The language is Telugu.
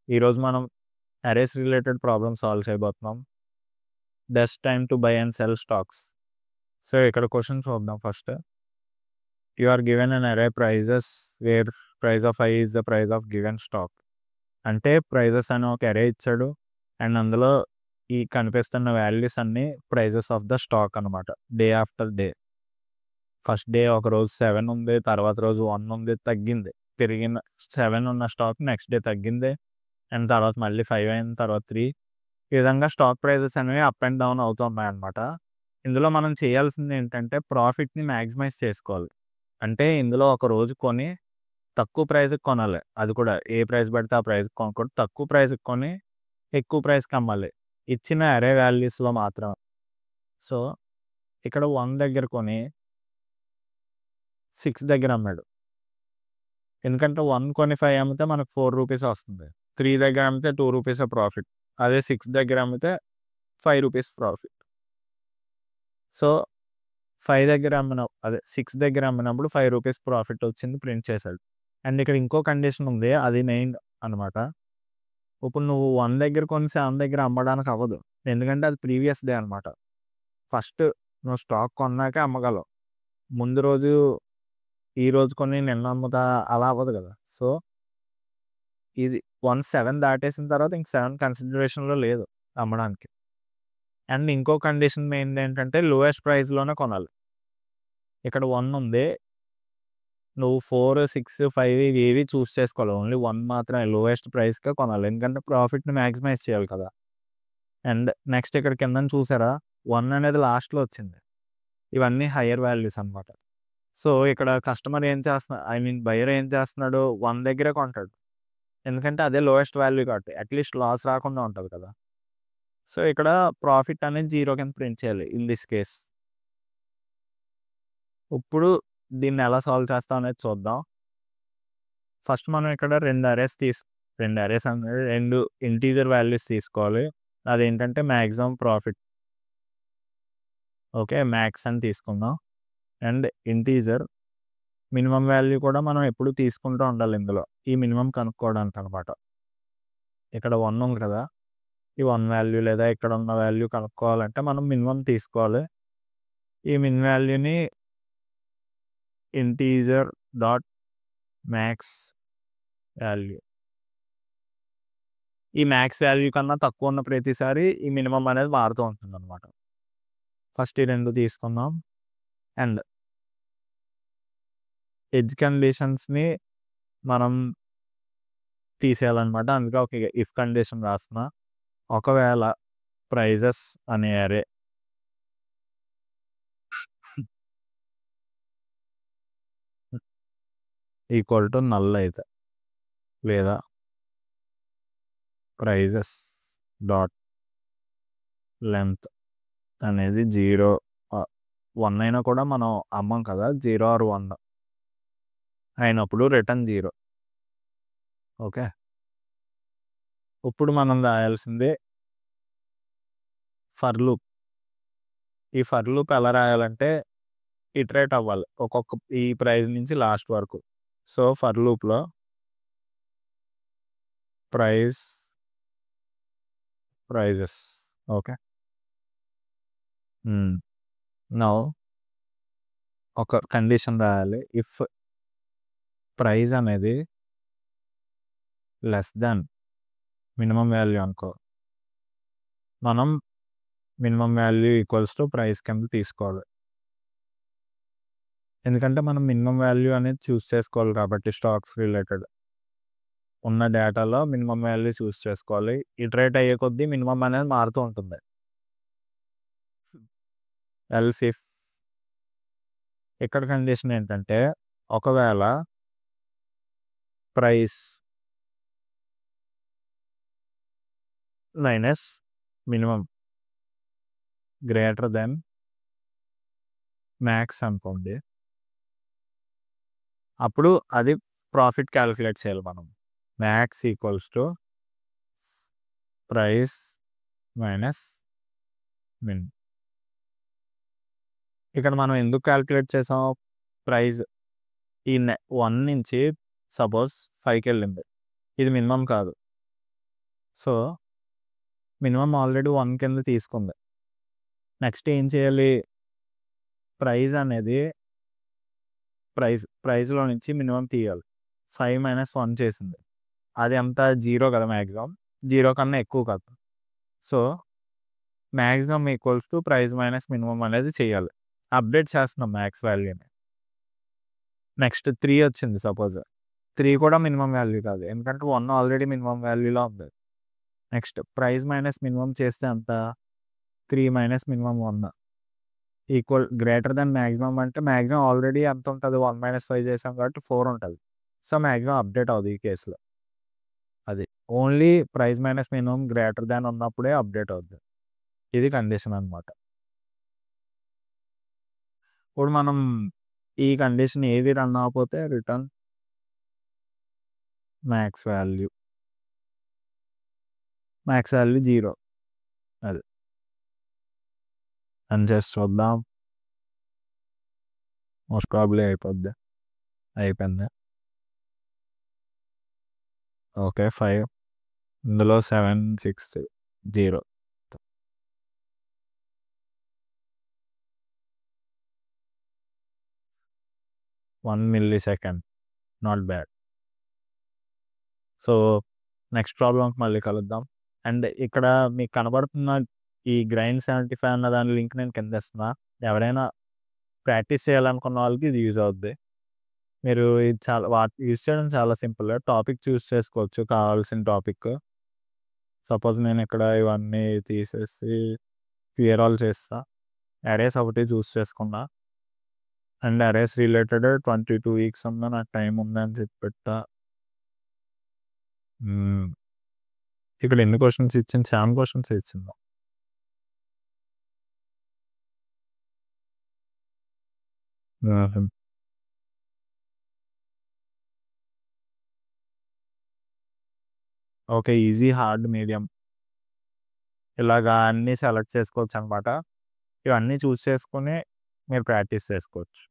ఈరోజు మనం అరేస్ రిలేటెడ్ ప్రాబ్లమ్ సాల్వ్ చేయబోతున్నాం. Best time to buy and sell stocks. So ఇక్కడ క్వశ్చన్ చూద్దాం first. You are given an array prices where price of i is the price of given stock. అంటే ప్రైజెస్ అని ఒక అరే ఇచ్చాడు అండ్ అందులో ఈ కనిపిస్తున్న వాల్యూస్ అన్నీ ప్రైజెస్ ఆఫ్ ద స్టాక్ అనమాట. Day after day. First day ఒక రోజు 7 ఉంది, తర్వాత రోజు 1 ఉంది, తగ్గింది. పెరిగిన 7 ఉన్న స్టాక్ నెక్స్ట్ డే తగ్గింది అండ్ తర్వాత మళ్ళీ 5 అయింది, తర్వాత 3. ఈ విధంగా స్టాక్ ప్రైజెస్ అనేవి అప్ అండ్ డౌన్ అవుతున్నాయన్నమాట. ఇందులో మనం చేయాల్సింది ఏంటంటే ప్రాఫిట్ని మ్యాక్సిమైజ్ చేసుకోవాలి. అంటే ఇందులో ఒక రోజు కొని తక్కువ ప్రైస్కి కొనాలి. అది కూడా ఏ ప్రైస్ పడితే ఆ ప్రైస్కి కొనకూడదు. తక్కువ ప్రైస్కి కొని ఎక్కువ ప్రైస్కి అమ్మాలి, ఇచ్చిన అరే వాల్యూస్లో మాత్రం. సో ఇక్కడ 1 దగ్గర కొని 6 దగ్గర అమ్మాడు. ఎందుకంటే 1 కొని 5 అమ్మితే మనకు 4 రూపీస్ వస్తుంది. 3 దగ్గర అమ్మితే 2 రూపీస్ ప్రాఫిట్. అదే 6 దగ్గర అమ్మితే 5 రూపీస్ ప్రాఫిట్. సో 6 దగ్గర అమ్మినప్పుడు 5 రూపీస్ ప్రాఫిట్ వచ్చింది, ప్రింట్ చేశాడు. అండ్ ఇక్కడ ఇంకో కండిషన్ ఉంది, అది మెయిన్ అనమాట. ఇప్పుడు నువ్వు 1 దగ్గర కొని 7 దగ్గర అమ్మడానికి అవ్వదు. ఎందుకంటే అది ప్రీవియస్ డే అనమాట. ఫస్ట్ నువ్వు స్టాక్ కొన్నాకే అమ్మగలవు. ముందు రోజు ఈ రోజు కొని నిన్న అమ్ముతా అలా అవ్వదు కదా. సో ఇది 7 దాటేసిన తర్వాత ఇంక 7 కన్సిడరేషన్లో లేదు అమ్మడానికి. అండ్ ఇంకో కండిషన్ మెయిన్ ఏంటంటే లోయెస్ట్ ప్రైస్లోనే కొనాలి. ఇక్కడ 1 ఉంది, నువ్వు 4, 6, 5 ఏవి చూస్ చేసుకోవాలి. ఓన్లీ 1 మాత్రమే లోయెస్ట్ ప్రైస్కే కొనాలి. ఎందుకంటే ప్రాఫిట్ని మ్యాక్సిమైజ్ చేయాలి కదా. అండ్ నెక్స్ట్ ఇక్కడ కింద చూసారా 1 అనేది లాస్ట్లో వచ్చింది. ఇవన్నీ హయ్యర్ వాల్యూస్ అనమాట. సో ఇక్కడ కస్టమర్ బయర్ ఏం చేస్తున్నాడు, 1 దగ్గరే కొంటాడు. ఎందుకంటే అదే లోయెస్ట్ వాల్యూ కాబట్టి అట్లీస్ట్ లాస్ రాకుండా ఉంటుంది కదా. సో ఇక్కడ ప్రాఫిట్ అనేది 0 కింద ప్రింట్ చేయాలి ఇన్ దిస్ కేస్. ఇప్పుడు దీన్ని ఎలా సాల్వ్ చేస్తాం అనేది చూద్దాం. ఫస్ట్ మనం ఇక్కడ 2 అరేస్ అనేది 2 ఇంటీజర్ వాల్యూస్ తీసుకోవాలి. అదేంటంటే మ్యాక్సిమం ప్రాఫిట్. ఓకే, మ్యాక్స్ అని తీసుకుందాం. అండ్ ఇంటీజర్ మినిమం వాల్యూ కూడా మనం ఎప్పుడు తీసుకుంటూ ఉండాలి ఇందులో, ఈ మినిమం కనుక్కోవడానికి అనమాట. ఇక్కడ 1 ఉంది కదా, ఈ 1 వాల్యూ లేదా ఇక్కడ ఉన్న వాల్యూ కనుక్కోవాలంటే మనం మినిమం తీసుకోవాలి. ఈ మిన్ వాల్యూని ఇంటీజర్ డాట్ మ్యాక్స్ వాల్యూ, ఈ మ్యాక్స్ వాల్యూ కన్నా తక్కువ ఉన్న ప్రతిసారి ఈ మినిమం అనేది మారుతూ ఉంటుంది అనమాట. ఫస్ట్ ఈ 2 తీసుకుందాం. అండ్ ఎడ్జ్ కండిషన్స్ని మనం తీసేయాలన్నమాట. అందుకే ఒక ఇఫ్ కండిషన్ రాస్తున్నా. ఒకవేళ ప్రైజెస్ అనే అరే ఈక్వల్ టు నల్ అయితే, లేదా ప్రైజెస్ డాట్ లెంత్ అనేది 0, 1 అయినా కూడా మనం అమ్మం కదా, 0 or 1 అయినప్పుడు రిటర్న్ 0. ఓకే, ఇప్పుడు మనం రాయాల్సింది ఫర్ లూప్. ఈ ఫర్ లూప్ ఎలా రాయాలంటే ఇటరేట్ అవ్వాలి ఒక్కొక్క ఈ ప్రైజ్ నుంచి లాస్ట్ వరకు. సో ఫర్ లూప్లో ప్రైజెస్. ఓకే, నౌ ఒక కండిషన్ రాయాలి. ఇఫ్ ప్రైజ్ అనేది లెస్ దాన్ మినిమం వాల్యూ అనుకో, మనం minimum value equals to price కింద తీసుకోవాలి. ఎందుకంటే మనం మినిమం వాల్యూ అనేది చూస్ చేసుకోవాలి కాబట్టి స్టాక్స్ రిలేటెడ్ ఉన్న డేటాలో మినిమం వాల్యూ చూస్ చేసుకోవాలి. ఇటరేట్ అయ్యే కొద్దీ మినిమం అనేది మారుతూ ఉంటుంది. ఎల్స్ ఇఫ్ ఇక్కడ కండిషన్ ఏంటంటే ఒకవేళ price minus minimum greater than max అనుకోండి, అప్పుడు అది ప్రాఫిట్ క్యాలిక్యులేట్ చేయాలి మనం. Max equals to price minus min. ఇక్కడ మనం ఎందుకు క్యాలిక్యులేట్ చేసాం, ప్రైస్ ఈ 1 నుంచి సపోజ్ 5కి వెళ్ళింది, ఇది మినిమం కాదు. సో, మినిమమ్ ఆల్రెడీ 1 కింద తీసుకుంది. నెక్స్ట్ ఏం చేయాలి? ప్రైస్ అనేది ప్రైస్‌లో నుంచి మినిమమ్ తీయాలి. 5 - 1 చేసింది. అది ఎంత? 0 కదా మాక్సిమం. 0 కన్నా ఎక్కువ కాదు. So, maximum equals to price minus minimum అనేది చేయాలి. అప్డేట్ చేస్తున్నాం మ్యాక్స్ వాల్యూని. నెక్స్ట్ 3 వచ్చింది సపోజ్. 3 కూడా మినిమమ్ వాల్యూ కాదు. ఎందుకంటే 1 ఆల్రెడీ మినిమమ్ వాల్యూలో ఉంది. నెక్స్ట్ ప్రైస్ మైనస్ మినిమమ్ చేస్తే ఎంత? 3 - minimum 1 equal greater than maximum అంటే మాక్సిమం ఆల్రెడీ ఎంత ఉంటది? 1 - 5 చేసాం కాబట్టి 4 ఉంటది. సో, మాక్సిమం అప్డేట్ అవ్వదు ఈ కేస్‌లో. అది. Only price minus minimum greater than ఉన్నప్పుడే అప్డేట్ అవుద్ది. ఇది కండిషన్ అనమాట. ఇప్పుడు మనం ఈ కండిషన్ ఏది రన్ అవ్వకపోతే return max value. Max value 0 అది. రన్ చేసి చూద్దాం. మోస్ట్ ప్రాబబ్లీ అయిపోద్ది. అయిపోయింది. ఓకే. 5 ఇందులో 7, 6, 0 1 millisecond. Not bad. So, next ప్రాబ్లమ్‌కి మళ్ళీ కలుద్దాం. అండ్ ఇక్కడ మీకు కనబడుతున్న ఈ గ్రైండ్ 75 అన్న దాని లింక్ నేను కింద ఇస్తున్నా. ఎవరైనా ప్రాక్టీస్ చేయాలనుకున్న వాళ్ళకి ఇది యూజ్ అవుద్ది. మీరు ఇది యూజ్ చేయడం చాలా సింపుల్. టాపిక్ చూస్ చేసుకోవచ్చు కావాల్సిన టాపిక్. సపోజ్ నేను ఇక్కడ ఇవన్నీ తీసేసి క్లియర్ ఆల్ చేస్తా. అరేస్ ఒకటి చూస్ చేసుకున్నా. అండ్ అరేస్ రిలేటెడ్ 22 వీక్స్ ఉందా నాకు టైం ఉందని చెప్పి పెట్టా. ఇక్కడ ఎన్ని క్వెషన్స్ ఇచ్చింది? 7 క్వెషన్స్ ఇచ్చింది. ఓకే. ఈజీ, హార్డ్, మీడియం ఇలాగా అన్నీ సెలెక్ట్ చేసుకోవచ్చనమాట. ఇవన్నీ చూస్ చేసుకొని మీరు ప్రాక్టీస్ చేసుకోవచ్చు.